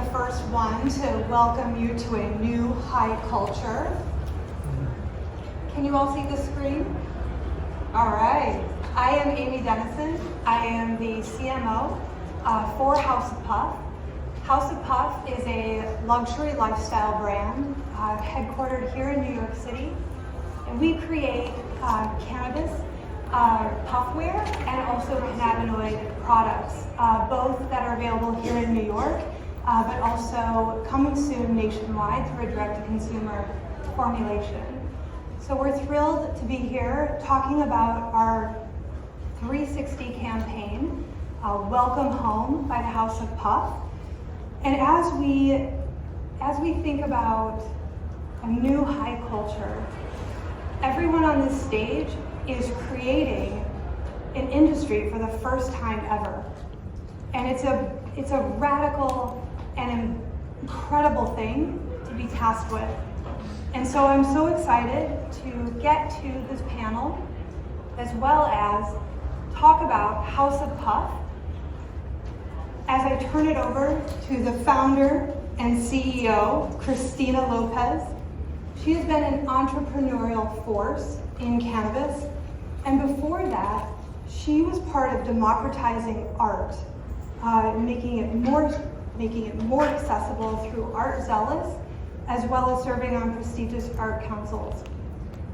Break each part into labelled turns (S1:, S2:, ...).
S1: the first one to welcome you to a new high culture. Can you all see the screen? All right. I am Amy Denison. I am the CMO for House of Puff. House of Puff is a luxury lifestyle brand headquartered here in New York City. And we create cannabis, puffware, and also cannabinoid products, both that are available here in New York, but also coming soon nationwide through a direct-to-consumer formulation. So we're thrilled to be here talking about our 360 campaign, Welcome Home by the House of Puff. And as we think about a new high culture, everyone on this stage is creating an industry for the first time ever. And it's a radical and incredible thing to be tasked with. And so I'm so excited to get to this panel, as well as talk about House of Puff, as I turn it over to the founder and CEO, Christina Lopez. She has been an entrepreneurial force in cannabis, and before that, she was part of democratizing art, making it more accessible through Art Zealous, as well as serving on prestigious art councils.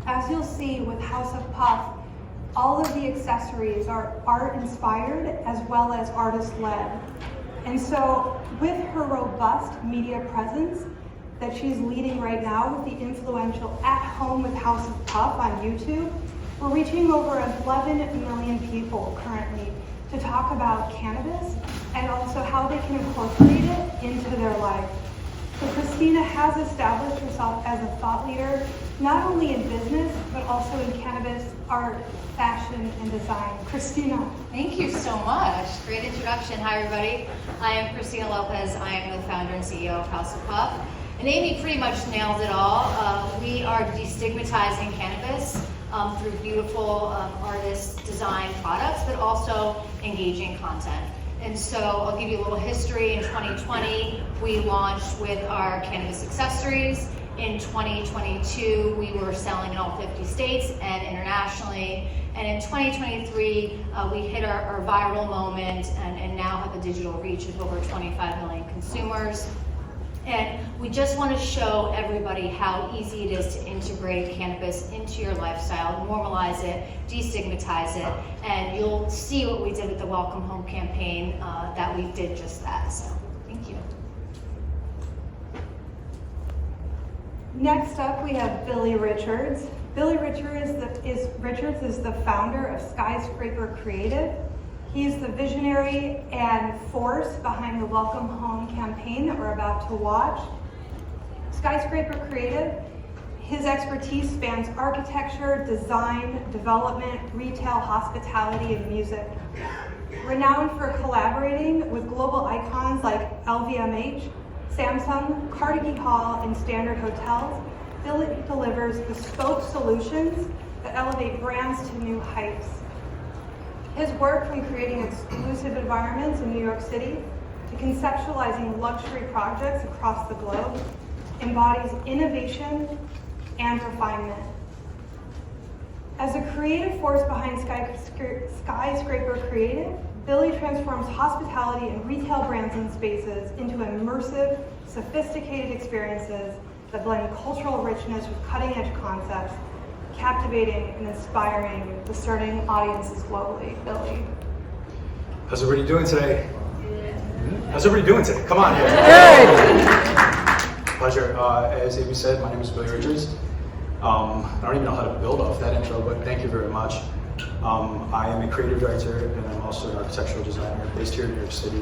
S1: As you'll see with House of Puff, all of the accessories are art-inspired as well as artist-led. And so with her robust media presence that she's leading right now with the influential At Home with House of Puff on YouTube, we're reaching over 11 million people currently to talk about cannabis and also how they can incorporate it into their life. So Christina has established herself as a thought leader, not only in business, but also in cannabis, art, fashion, and design. Christina.
S2: Thank you so much. Great introduction. Hi, everybody. I am Christina Lopez. I am the founder and CEO of House of Puff. And Amy pretty much nailed it all. We are destigmatizing cannabis through beautiful artist design products, but also engaging content. And so I'll give you a little history. In 2020, we launched with our cannabis accessories. In 2022, we were selling in all 50 states and internationally. And in 2023, we hit our viral moment and now have a digital reach of over 25 million consumers. And we just want to show everybody how easy it is to integrate cannabis into your lifestyle, normalize it, destigmatize it, and you'll see what we did with the Welcome Home campaign, that we did just that. So, thank you.
S1: Next up, we have Billy Richards. Billy Richards is the founder of Skyscraper Creative. He's the visionary and force behind the Welcome Home campaign that we're about to watch. Skyscraper Creative, his expertise spans architecture, design, development, retail, hospitality, and music. Renowned for collaborating with global icons like LVMH, Samsung, Carnegie Hall, and Standard Hotels, Billy delivers bespoke solutions that elevate brands to new heights. His work from creating exclusive environments in New York City to conceptualizing luxury projects across the globe embodies innovation and refinement. As a creative force behind Skyscraper Creative, Billy transforms hospitality and retail brands and spaces into immersive, sophisticated experiences that blend cultural richness with cutting-edge concepts, captivating and inspiring discerning audiences globally. Billy.
S3: How's everybody doing today? How's everybody doing today? Come on.
S4: Good.
S3: Pleasure. As Amy said, my name is Billy Richards. I don't even know how to build off that intro, but thank you very much. I am a creative director and I'm also an architectural designer based here in New York City.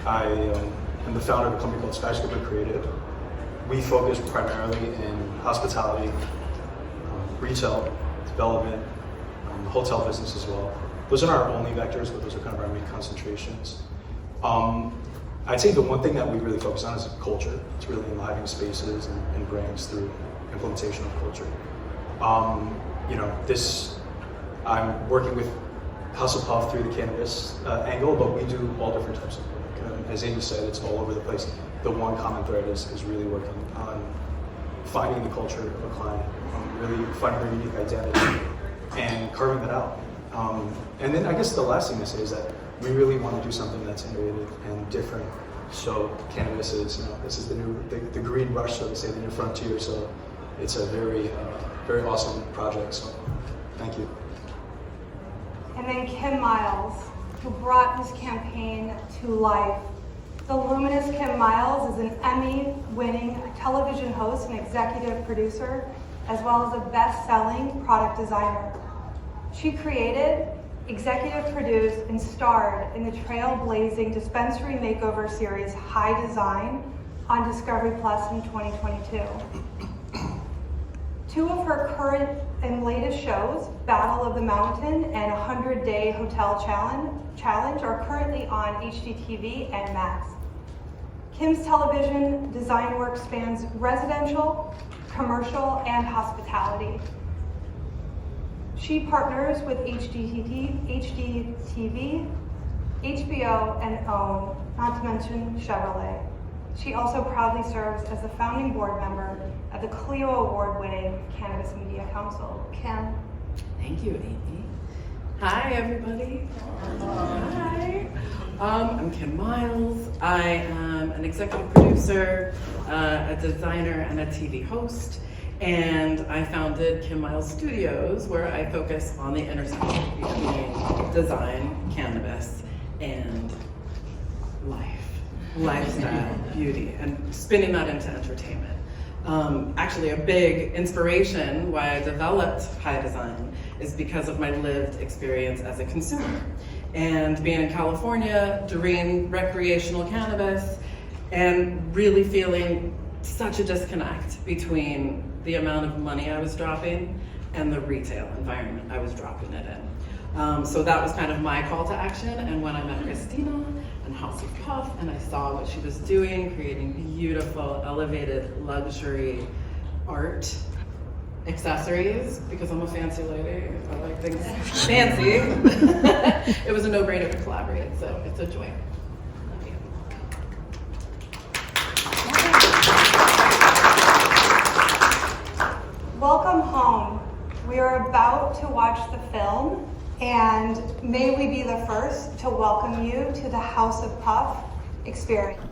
S3: I am the founder of a company called Skyscraper Creative. We focus primarily in hospitality, retail, development, the hotel business as well. Those are our only vectors, but those are kind of our main concentrations. I'd say the one thing that we really focus on is culture. It's really enlivening spaces and brands through implementation of culture. I'm working with House of Puff through the cannabis angle, but we do all different types of work. As Amy said, it's all over the place. The one common thread is really working on finding the culture of a client, really finding their unique identity and carving that out. And then I guess the last thing to say is that we really want to do something that's innovative and different. So cannabis is, this is the green rush, so to say, the new frontier. So it's a very, very awesome project. So thank you.
S1: And then Kim Myles, who brought this campaign to life. The luminous Kim Myles is an Emmy-winning television host and executive producer, as well as a best-selling product designer. She created, executive produced, and starred in the trailblazing dispensary makeover series High Design on Discovery Plus in 2022. Two of her current and latest shows, Battle of the Mountain and 100-Day Hotel Challenge, are currently on HGTV and Max. Kim's television design work spans residential, commercial, and hospitality. She partners with HGTV, HBO, and OWN, not to mention Chevrolet. She also proudly serves as the founding board member of the Clio Award-winning Cannabis Media Council. Kim.
S4: Thank you, Amy. Hi, everybody. Hi. I'm Kim Myles. I am an executive producer, a designer, and a TV host. And I founded Kim Myles Studios, where I focus on the intersection between design, cannabis, and lifestyle, beauty, and spinning that into entertainment. Actually, a big inspiration why I developed High Design is because of my lived experience as a consumer. And being in California, doing recreational cannabis, and really feeling such a disconnect between the amount of money I was dropping and the retail environment I was dropping it in. So that was kind of my call to action. And when I met Christina and House of Puff, and I saw what she was doing, creating beautiful, elevated, luxury art accessories, because I'm a fancy lady, I like things fancy. It was a no-brainer to collaborate, so it's a joy. Love you.
S1: Welcome home. We are about to watch the film, and may we be the first to welcome you to the House of Puff experience.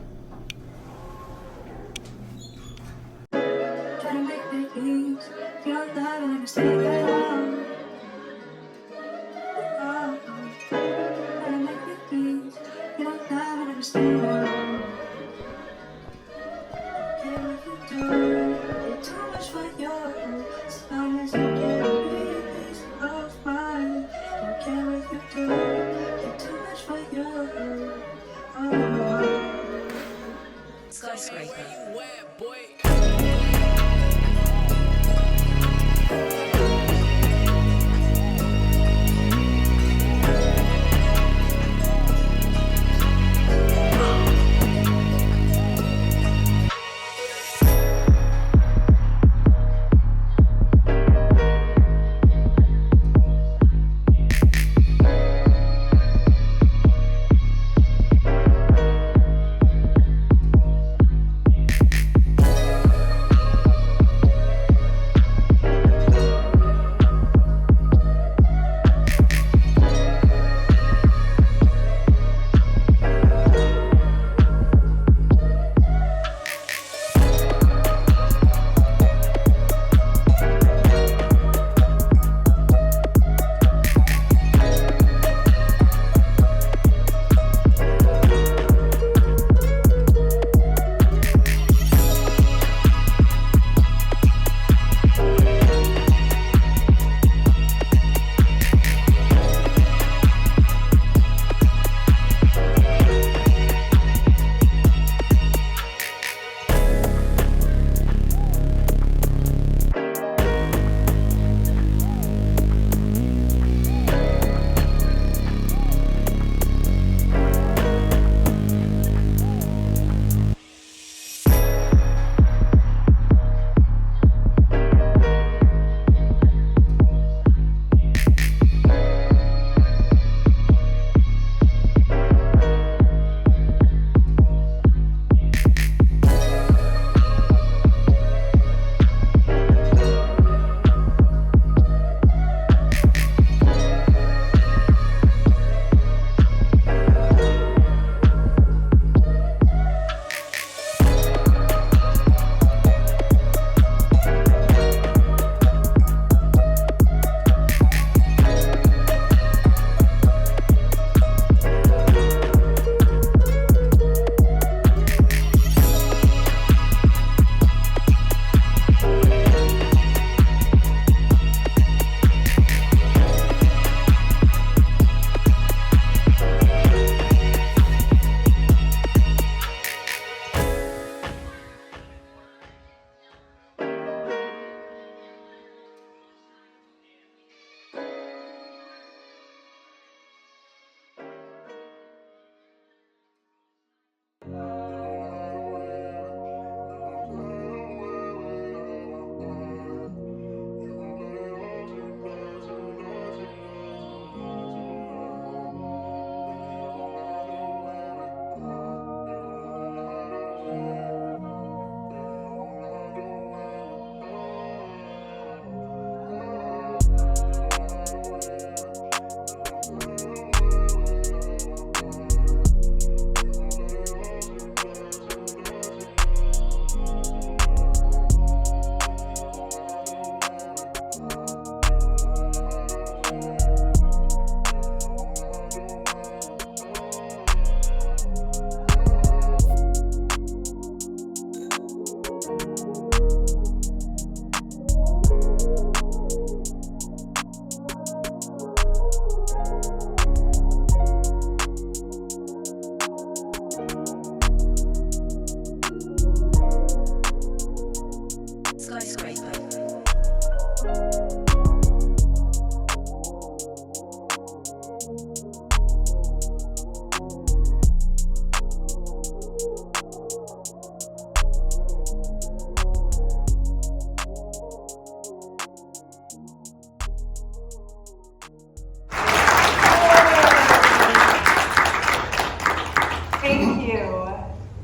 S1: you.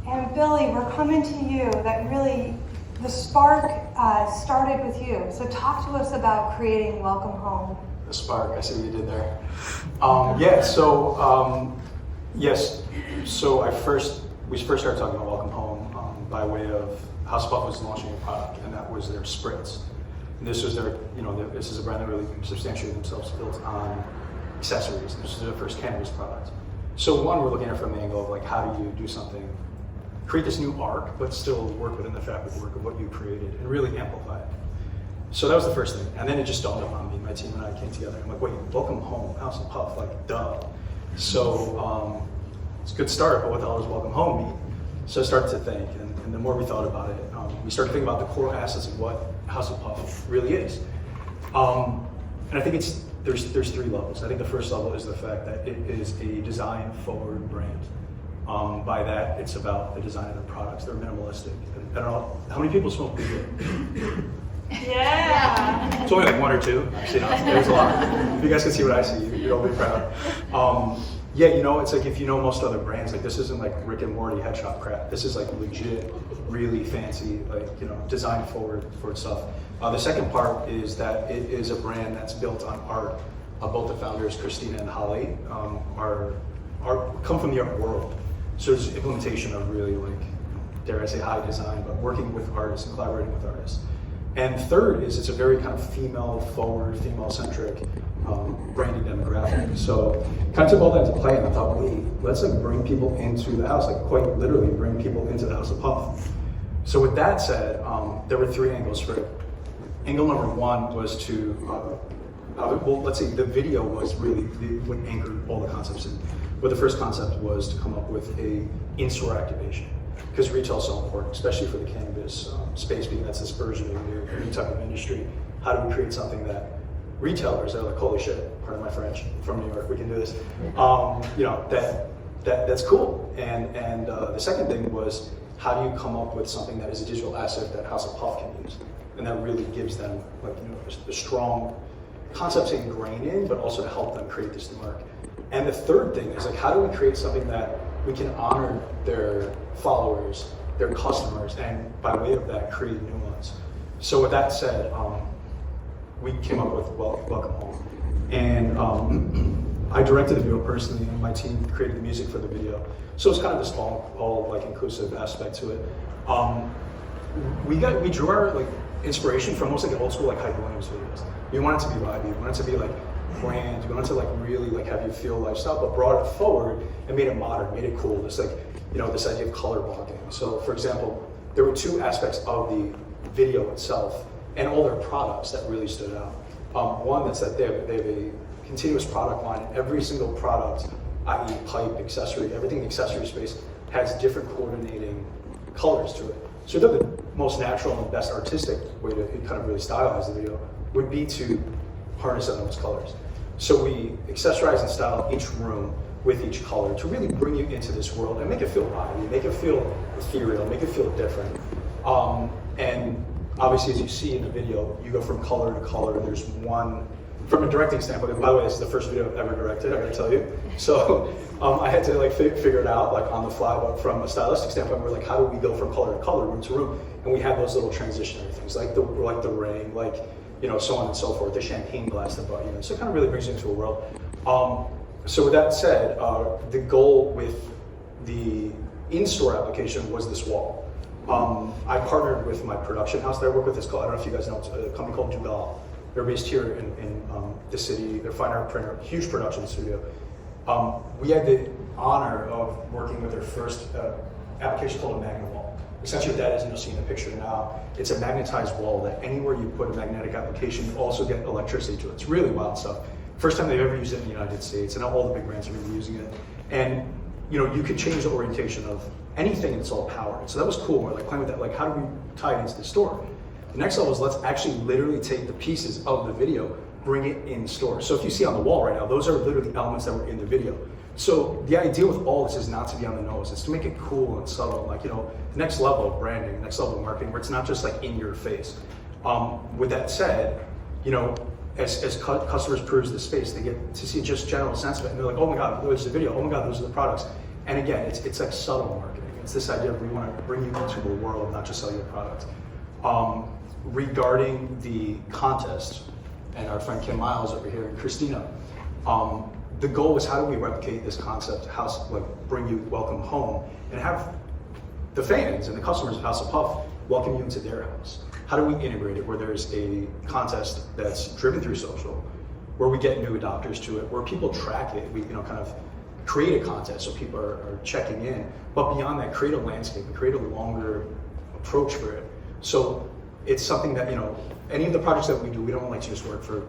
S1: And Billy, we're coming to you. That really, the spark started with you. So talk to us about creating Welcome Home.
S3: The spark, I see what you did there. Yes, so we first started talking about Welcome Home by way of House of Puff was launching a product, and that was their spritz. And this was their, this is a brand that really substantiated themselves built on accessories. This is their first cannabis product. So one, we're looking at it from the angle of like, how do you do something, create this new arc, but still work within the fabric work of what you created and really amplify it. So that was the first thing. And then it just dawned upon me, my team and I came together. I'm like, wait, Welcome Home, House of Puff, like, duh. So it's a good start, but what the hell does Welcome Home mean? So I started to think, and the more we thought about it, we started thinking about the core assets of what House of Puff really is. And I think there's three levels. I think the first level is the fact that it is a design-forward brand. By that, it's about the design of the products. They're minimalistic. And I don't know, how many people smoke weed?
S1: Yeah.
S3: It's only like one or two. Actually, no, there's a lot. If you guys can see what I see, you'd all be proud. It's like if you know most other brands, like this isn't like Rick and Morty head shop crap. This is like legit, really fancy, design forward stuff. The second part is that it is a brand that's built on art. Both the founders, Christina and Holly, come from the art world. So there's implementation of really dare I say high design, but working with artists and collaborating with artists. And third is it's a very kind of female-forward, female-centric branding demographic. So kind of took all that into play and I thought, wait, let's bring people into the house, quite literally bring people into the House of Puff. So with that said, there were three angles for it. Angle number one was to, let's say the video was really what anchored all the concepts in. But the first concept was to come up with a in-store activation. Because retail is so important, especially for the cannabis space, because that's this version of a new type of industry. How do we create something that retailers are like, holy shit, pardon my French, from New York, we can do this. That's cool. And the second thing was, how do you come up with something that is a digital asset that House of Puff can use? And that really gives them the strong concepts to ingrain in, but also to help them create this new mark. And the third thing is how do we create something that we can honor their followers, their customers, and by way of that, create new ones. So with that said, we came up with Welcome Home. And I directed the video personally, and my team created the music for the video. So it's kind of this all inclusive aspect to it. We drew our inspiration from most old school Hype Williams videos. We wanted to be vibey, we wanted to be brand, we wanted to really have you feel lifestyle, but brought it forward and made it modern, made it cool. This this idea of color blocking. So for example, there were two aspects of the video itself and all their products that really stood out. One that's that they have a continuous product line. Every single product, i.e. pipe, accessory, everything in the accessory space has different coordinating colors to it. So the most natural and best artistic way to kind of really stylize the video would be to harness on those colors. So we accessorize and style each room with each color to really bring you into this world and make it feel lively, make it feel ethereal, make it feel different. And obviously, as you see in the video, you go from color to color. There's one, from a directing standpoint, and by the way, this is the first video I've ever directed, I gotta tell you. So I had to figure it out on the fly, but from a stylistic standpoint, we're how do we go from color to color, room to room? And we had those little transitionary things, like the ring, so on and so forth, the champagne glass that brought you in. So it kind of really brings you into a world. So with that said, the goal with the in-store application was this wall. I partnered with my production house that I work with. It's called, I don't know if you guys know, it's a company called Dugal. They're based here in the city. They're a fine art printer, huge production studio. We had the honor of working with their first application called a magnet wall. Essentially what that is, and you'll see in the picture now, it's a magnetized wall that anywhere you put a magnetic application, you also get electricity to it. It's really wild stuff. First time they've ever used it in the United States, and all the big brands are really using it. And you could change the orientation of anything, and it's all powered. So that was cool. We're playing with that, how do we tie it into the store? The next level is let's actually literally take the pieces of the video, bring it in store. So if you see on the wall right now, those are literally elements that were in the video. So the idea with all this is not to be on the nose, it's to make it cool and subtle, the next level of branding, next level of marketing, where it's not just in your face. With that said, as customers peruse the space, they get to see just general sentiment, and they're like, oh my God, there's the video, oh my God, those are the products. And again, it's like subtle marketing. It's this idea of we want to bring you into a world, not just sell you a product. Regarding the contest, and our friend Kim Myles over here and Christina, the goal was how do we replicate this concept, bring you welcome home, and have the fans and the customers of House of Puff welcome you into their house. How do we integrate it where there's a contest that's driven through social, where we get new adopters to it, where people track it, we kind of create a contest so people are checking in, but beyond that, create a landscape and create a longer approach for it. So it's something that, any of the projects that we do, we don't like to just work for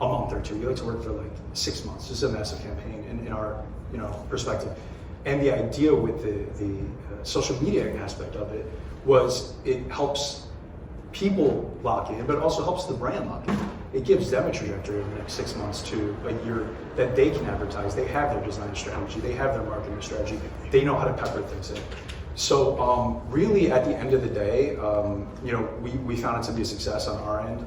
S3: a month or two. We like to work for like 6 months. This is a massive campaign in our perspective. And the idea with the social media aspect of it was it helps people lock in, but it also helps the brand lock in. It gives them a trajectory over the next 6 months to a year that they can advertise. They have their design strategy. They have their marketing strategy. They know how to pepper things in. So really, at the end of the day, we found it to be a success on our end.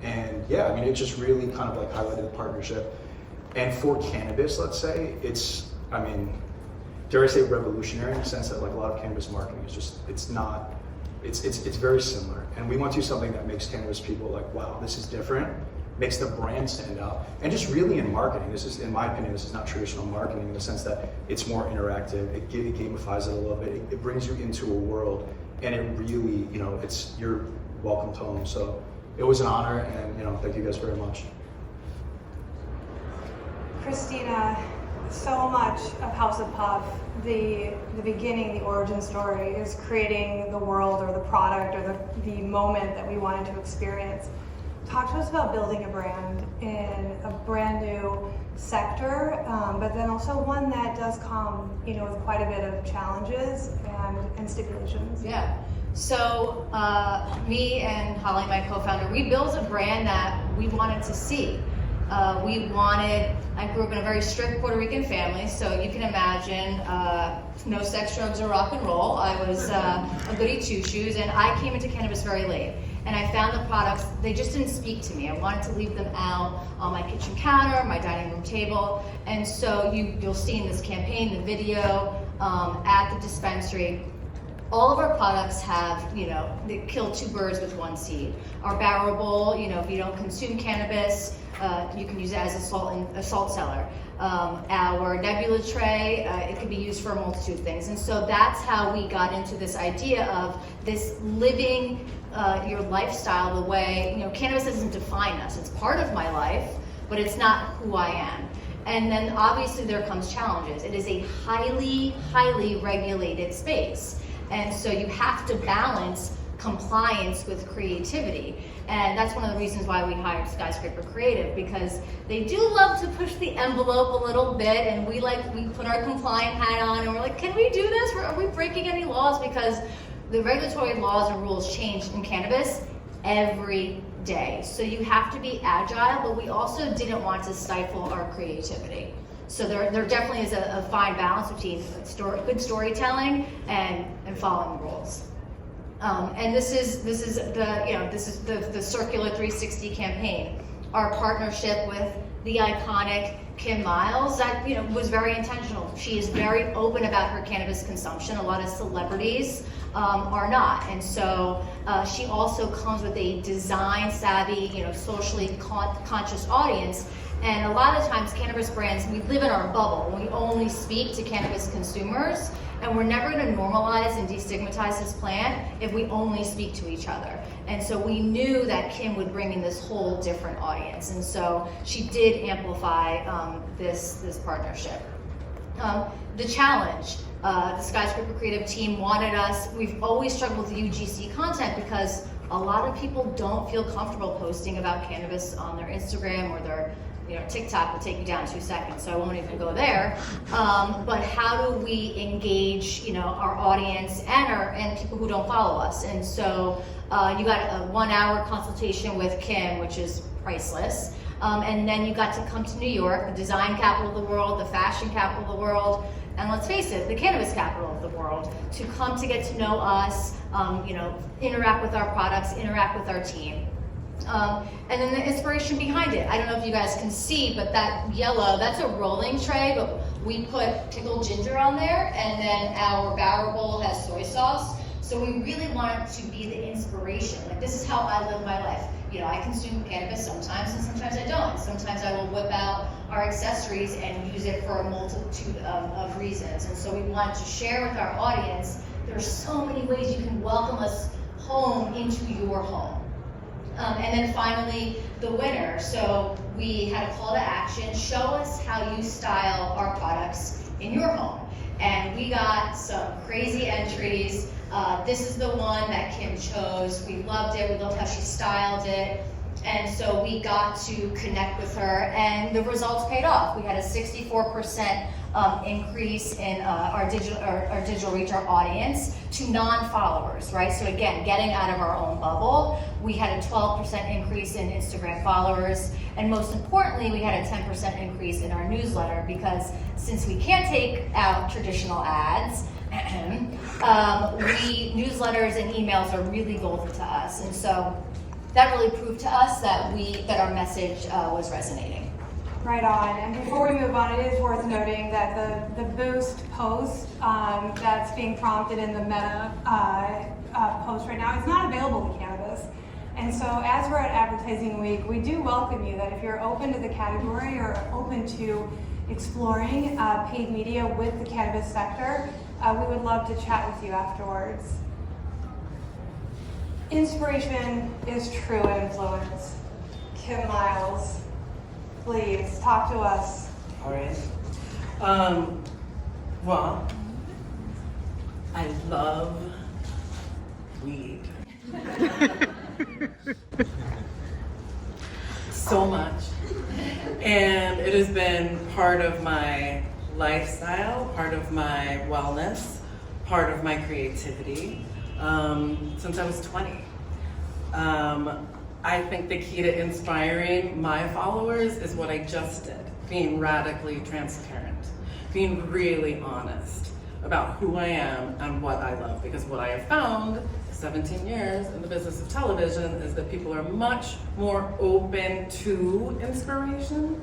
S3: And yeah, I mean, it just really kind of like highlighted the partnership. And for cannabis, let's say, it's, I mean, dare I say revolutionary in the sense that like a lot of cannabis marketing is just, it's very similar. And we want to do something that makes cannabis people like, wow, this is different, makes the brand stand out. And just really in marketing, this is, in my opinion, this is not traditional marketing in the sense that it's more interactive, it gamifies it a little bit, it brings you into a world, and it really, it's your welcome home. So it was an honor, and thank you guys very much.
S1: Christina, so much of House of Puff, the beginning, the origin story is creating the world or the product or the moment that we wanted to experience. Talk to us about building a brand in a brand new sector, but then also one that does come, with quite a bit of challenges and stipulations.
S2: Yeah. So me and Holly, my co-founder, we built a brand that we wanted to see. I grew up in a very strict Puerto Rican family, so you can imagine no sex, drugs, or rock and roll. I was a goody two-shoes, and I came into cannabis very late. And I found the products, they just didn't speak to me. I wanted to leave them out on my kitchen counter, my dining room table. And so you'll see in this campaign, the video, at the dispensary, all of our products have, they kill two birds with one seed. Our barrel bowl, if you don't consume cannabis, you can use it as a salt cellar. Our nebula tray, it can be used for a multitude of things. And so that's how we got into this idea of this living your lifestyle the way, cannabis doesn't define us. It's part of my life, but it's not who I am. And then obviously there comes challenges. It is a highly, highly regulated space. And so you have to balance compliance with creativity. And that's one of the reasons why we hired Skyscraper Creative, because they do love to push the envelope a little bit, and we put our compliant hat on and we're like, can we do this? Are we breaking any laws? Because the regulatory laws and rules change in cannabis every day. So you have to be agile, but we also didn't want to stifle our creativity. So there definitely is a fine balance between good storytelling and following the rules. And this is the Circular 360 campaign. Our partnership with the iconic Kim Myles, that was very intentional. She is very open about her cannabis consumption. A lot of celebrities are not, and so she also comes with a design savvy, socially conscious audience. And a lot of times cannabis brands, we live in our bubble. We only speak to cannabis consumers, and we're never gonna normalize and destigmatize this plant if we only speak to each other. And so we knew that Kim would bring in this whole different audience. And so she did amplify this partnership. The challenge, the Skyscraper Creative team wanted us, we've always struggled with UGC content because a lot of people don't feel comfortable posting about cannabis on their Instagram or their TikTok will take you down 2 seconds, so I won't even go there. But how do we engage, our audience and people who don't follow us? And so you got a 1-hour consultation with Kim, which is priceless. And then you got to come to New York, the design capital of the world, the fashion capital of the world, and let's face it, the cannabis capital of the world, to come to get to know us, interact with our products, interact with our team. And then the inspiration behind it. I don't know if you guys can see, but that yellow, that's a rolling tray, but We put pickled ginger on there, and then our barrel bowl has soy sauce. So we really want it to be the inspiration. Like, this is how I live my life. You know, I consume cannabis sometimes, and sometimes I don't. Sometimes I will whip out our accessories and use it for a multitude of reasons. And so we wanted to share with our audience, there's so many ways you can welcome us home into your home. And then finally, the winner. So we had a call to action, show us how you style our products in your home. And we got some crazy entries. This is the one that Kim chose. We loved it. We loved how she styled it. And so we got to connect with her, and the results paid off. We had a 64% increase in our digital reach, our audience, to non-followers, right? So again, getting out of our own bubble. We had a 12% increase in Instagram followers, and most importantly, we had a 10% increase in our newsletter, because since we can't take out traditional ads, newsletters and emails are really golden to us, and so that really proved to us that our message was resonating.
S1: Right on. And before we move on, it is worth noting that the boost post that's being prompted in the Meta post right now is not available to cannabis. And so as we're at Advertising Week, we do welcome you that if you're open to the category or open to exploring paid media with the cannabis sector, we would love to chat with you afterwards. Inspiration is true influence. Kim Myles, please talk to us.
S4: All right. Well, I love weed. So much. And it has been part of my lifestyle, part of my wellness, part of my creativity since I was 20. I think the key to inspiring my followers is what I just did, being radically transparent, being really honest about who I am and what I love. Because what I have found, 17 years in the business of television, is that people are much more open to inspiration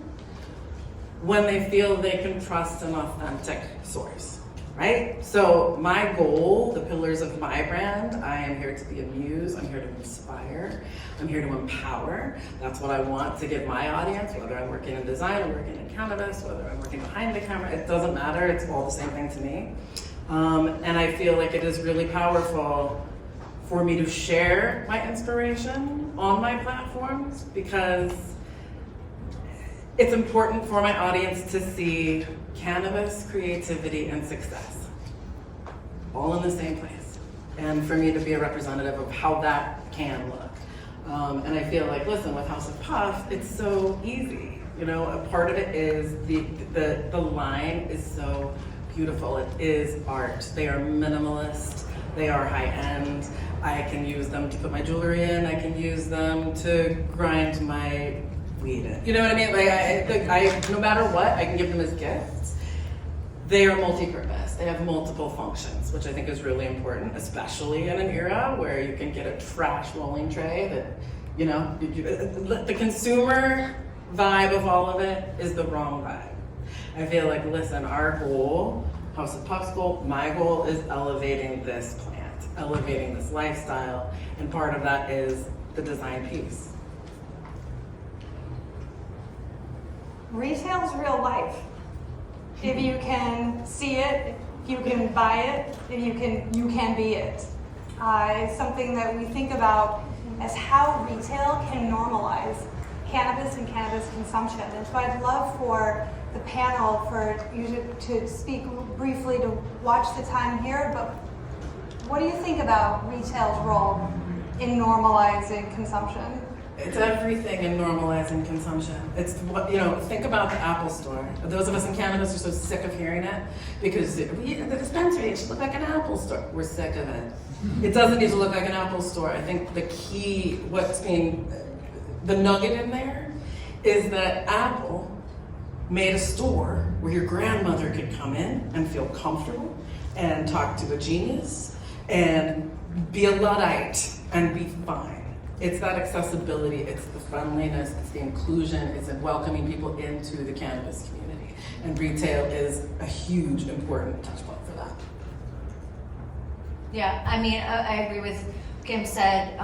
S4: when they feel they can trust an authentic source. Right? So my goal, the pillars of my brand, I am here to be a muse, I'm here to inspire, I'm here to empower. That's what I want to give my audience, whether I'm working in design, I'm working in cannabis, whether I'm working behind the camera, it doesn't matter, it's all the same thing to me. And I feel like it is really powerful for me to share my inspiration on my platforms, because it's important for my audience to see cannabis, creativity, and success, all in the same place. And for me to be a representative of how that can look. And I feel like, listen, with House of Puff, it's so easy. You know, a part of it is the line is so beautiful. It is art. They are minimalist. They are high-end. I can use them to put my jewelry in. I can use them to grind my weed in. You know what I mean? Like I no matter what, I can give them as gifts. They are multi-purpose. They have multiple functions, which I think is really important, especially in an era where you can get a trash rolling tray that, you know, the consumer vibe of all of it is the wrong vibe. I feel like, listen, our goal, House of Puff's goal, my goal is elevating this plant, elevating this lifestyle, and part of that is the design piece.
S1: Retail's real life. If you can see it, if you can buy it, if you can be it. It's something that we think about as how retail can normalize cannabis and cannabis consumption. And so I'd love for the panel for you to speak briefly, to watch the time here, but what do you think about retail's role in normalizing consumption?
S4: It's everything in normalizing consumption. It's what, you know, think about the Apple Store. Those of us in cannabis are so sick of hearing it, because the dispensary, it should look like an Apple Store. We're sick of it. It doesn't need to look like an Apple Store. I think the key, the nugget in there is that Apple made a store where your grandmother could come in and feel comfortable and talk to a genius and be a Luddite and be fine. It's that accessibility, it's the friendliness, it's the inclusion, it's welcoming people into the cannabis community. And retail is a huge, important touch point for that.
S2: Yeah, I mean, I agree with Kim said.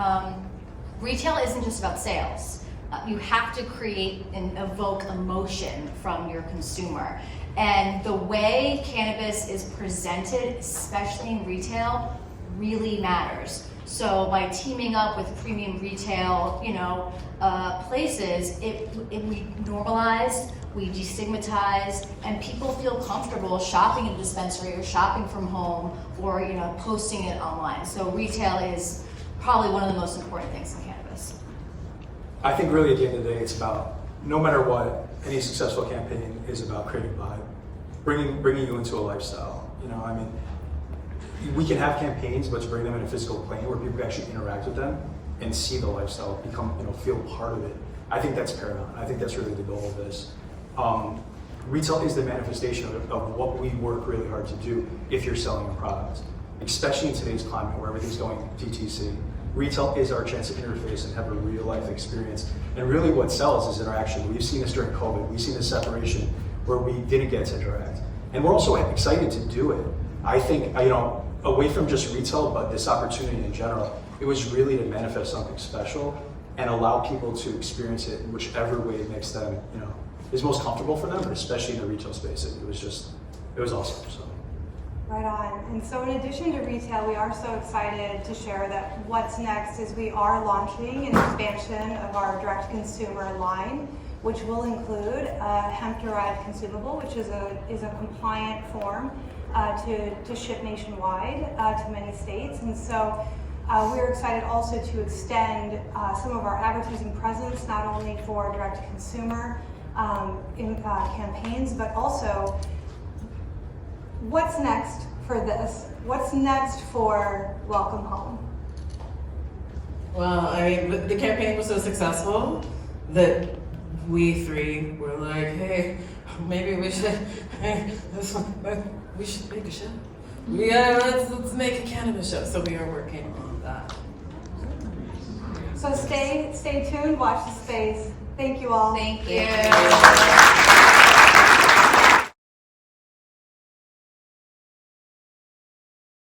S2: Retail isn't just about sales. You have to create and evoke emotion from your consumer. And the way cannabis is presented, especially in retail, really matters. So by teaming up with premium retail, places, we normalize, we destigmatize, and people feel comfortable shopping in a dispensary or shopping from home or posting it online. So retail is probably one of the most important things in cannabis.
S3: I think really at the end of the day, it's about, no matter what, any successful campaign is about creating vibe, bringing you into a lifestyle. We can have campaigns, but to bring them in a physical plane where people can actually interact with them and see the lifestyle, feel part of it. I think that's paramount. I think that's really the goal of this. Retail is the manifestation of what we work really hard to do if you're selling a product, especially in today's climate where everything's going DTC. Retail is our chance to interface and have a real life experience. And really what sells is interaction. We've seen this during COVID. We've seen this separation where we didn't get to interact. And we're also excited to do it. I think, away from just retail, but this opportunity in general, it was really to manifest something special and allow people to experience it in whichever way it makes them, is most comfortable for them, but especially in the retail space. It was awesome. So.
S1: Right on. And so in addition to retail, we are so excited to share that what's next is we are launching an expansion of our direct-to-consumer line, which will include a hemp-derived consumable, which is a compliant form to ship nationwide to many states. And so we're excited also to extend some of our advertising presence, not only for direct-to-consumer in campaigns, but also what's next for this? What's next for Welcome Home?
S4: Well, the campaign was so successful that we three were like, hey, maybe we should make a show. Let's make a cannabis show. So we are working on that.
S1: So stay tuned, watch the space. Thank you all.
S2: Thank you.